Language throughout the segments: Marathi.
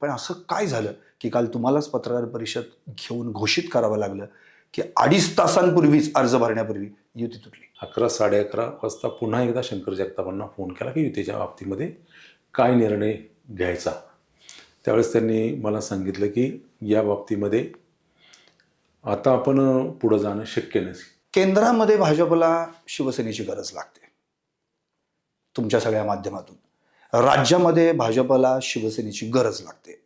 पण असं काय झालं की काल तुम्हालाच पत्रकार परिषद घेऊन घोषित करावं लागलं की 2.5 तासांपूर्वीच अर्ज भरण्यापूर्वी युती तुटली? 11 साडे 11 वाजता पुन्हा एकदा शंकर जगतापांना फोन केला की युतीच्या बाबतीमध्ये काय निर्णय घ्यायचा. त्यावेळेस त्यांनी मला सांगितलं की या बाबतीमध्ये आता आपण पुढं जाणं शक्य नाही. केंद्रामध्ये भाजपला शिवसेनेची गरज लागते तुमच्या सगळ्या माध्यमातून. राज्यामध्ये भाजपला शिवसेनेची गरज लागते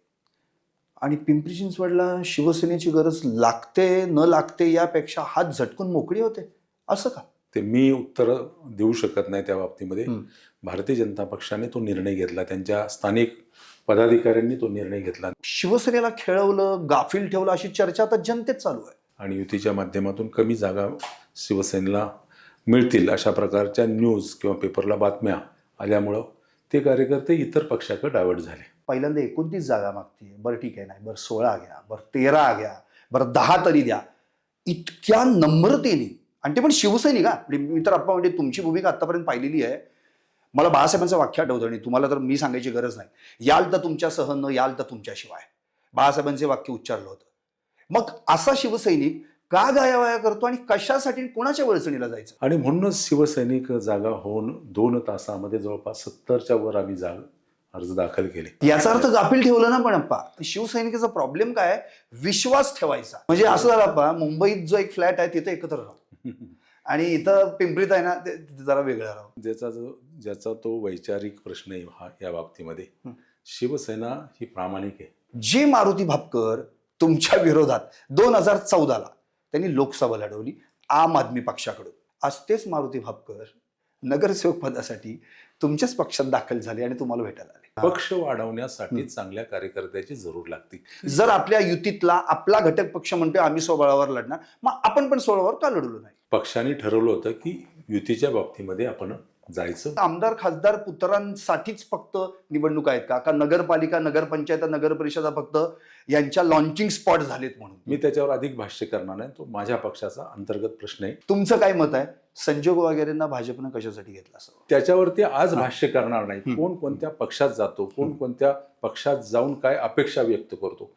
आणि पिंपरी चिंचवडला शिवसेनेची गरज लागते न लागते यापेक्षा हात झटकून मोकळी होते, असं का? ते मी उत्तर देऊ शकत नाही त्या बाबतीमध्ये. भारतीय जनता पक्षाने तो निर्णय घेतला, त्यांच्या स्थानिक पदाधिकाऱ्यांनी तो निर्णय घेतला शिवसेनेला खेळवलं, गाफील ठेवलं अशी चर्चा आता जनतेत चालू आहे. आणि युतीच्या माध्यमातून कमी जागा शिवसेनेला मिळतील अशा प्रकारच्या न्यूज किंवा पेपरला बातम्या आल्यामुळं ते कार्यकर्ते इतर पक्षाकडे डायव्हर्ट झाले. पहिल्यांदा 29 जागा मागते, बरं ठीक आहे, नाही बरं 16 घ्या, बरं 13 घ्या, बरं 10 तरी द्या. इतक्या नम्रतेने, आणि ते पण शिवसैनिक. मी तर आप्पा म्हणजे तुमची भूमिका आतापर्यंत पाहिलेली आहे. मला बाळासाहेबांचं वाक्य आठवतं आणि तुम्हाला तर मी सांगायची गरज नाही. याल तर तुमच्यासह, न याल तर तुमच्याशिवाय, बाळासाहेबांचे वाक्य उच्चारलं होतं. मग असा शिवसैनिक का गायावाया करतो आणि कशासाठी, कोणाच्या वळचणीला जायचं? आणि म्हणूनच शिवसैनिक जागा होऊन 2 तासामध्ये जवळपास 70च्या वर आम्ही अर्ज दाखल केले. याचा अर्थ गाफील ठेवलं ना. पण अप्पा, शिवसैनिकाचा प्रॉब्लेम काय? विश्वास ठेवायचा. म्हणजे असं झालं अप्पा, मुंबईत जो एक फ्लॅट आहे तिथे एकत्र राहू आणि इथं पिंपरीत आहे ना ते जरा वेगळं राहू. ज्याचा तो वैचारिक प्रश्न आहे हा या बाबतीमध्ये. शिवसेना ही प्रामाणिक आहे. जे मारुती भापकर तुमच्या विरोधात 2014ला त्यांनी लोकसभा लढवली आम आदमी पक्षाकडून, आज तेच मारुती भापकर नगरसेवक पदासाठी तुमच्याच पक्षात दाखल झाले आणि तुम्हाला भेटायला आले. पक्ष वाढवण्यासाठी चांगल्या कार्यकर्त्याची जरूर लागते. जर आपल्या युतीतला आपला घटक पक्ष म्हणतोय आम्ही स्वबळावर लढणार, मग आपण पण स्वबळावर का लढलो नाही? पक्षाने ठरवलं होतं की युतीच्या बाबतीमध्ये आपण जायचं. आमदार खासदार पुत्रांसाठीच फक्त निवडणूक आहेत का? का नगरपालिका, नगरपंचायत, नगर परिषदा फक्त यांच्या लॉन्चिंग स्पॉट झालेत म्हणून? मी त्याच्यावर अधिक भाष्य करणार नाही, तो माझ्या पक्षाचा अंतर्गत प्रश्न आहे. तुमचं काय मत आहे? संजोग वगैरेंना भाजपनं कशासाठी घेतलं असं? त्याच्यावरती आज भाष्य करणार नाही. कोण कोणत्या पक्षात जातो, कोण कोणत्या पक्षात जाऊन काय अपेक्षा व्यक्त करतो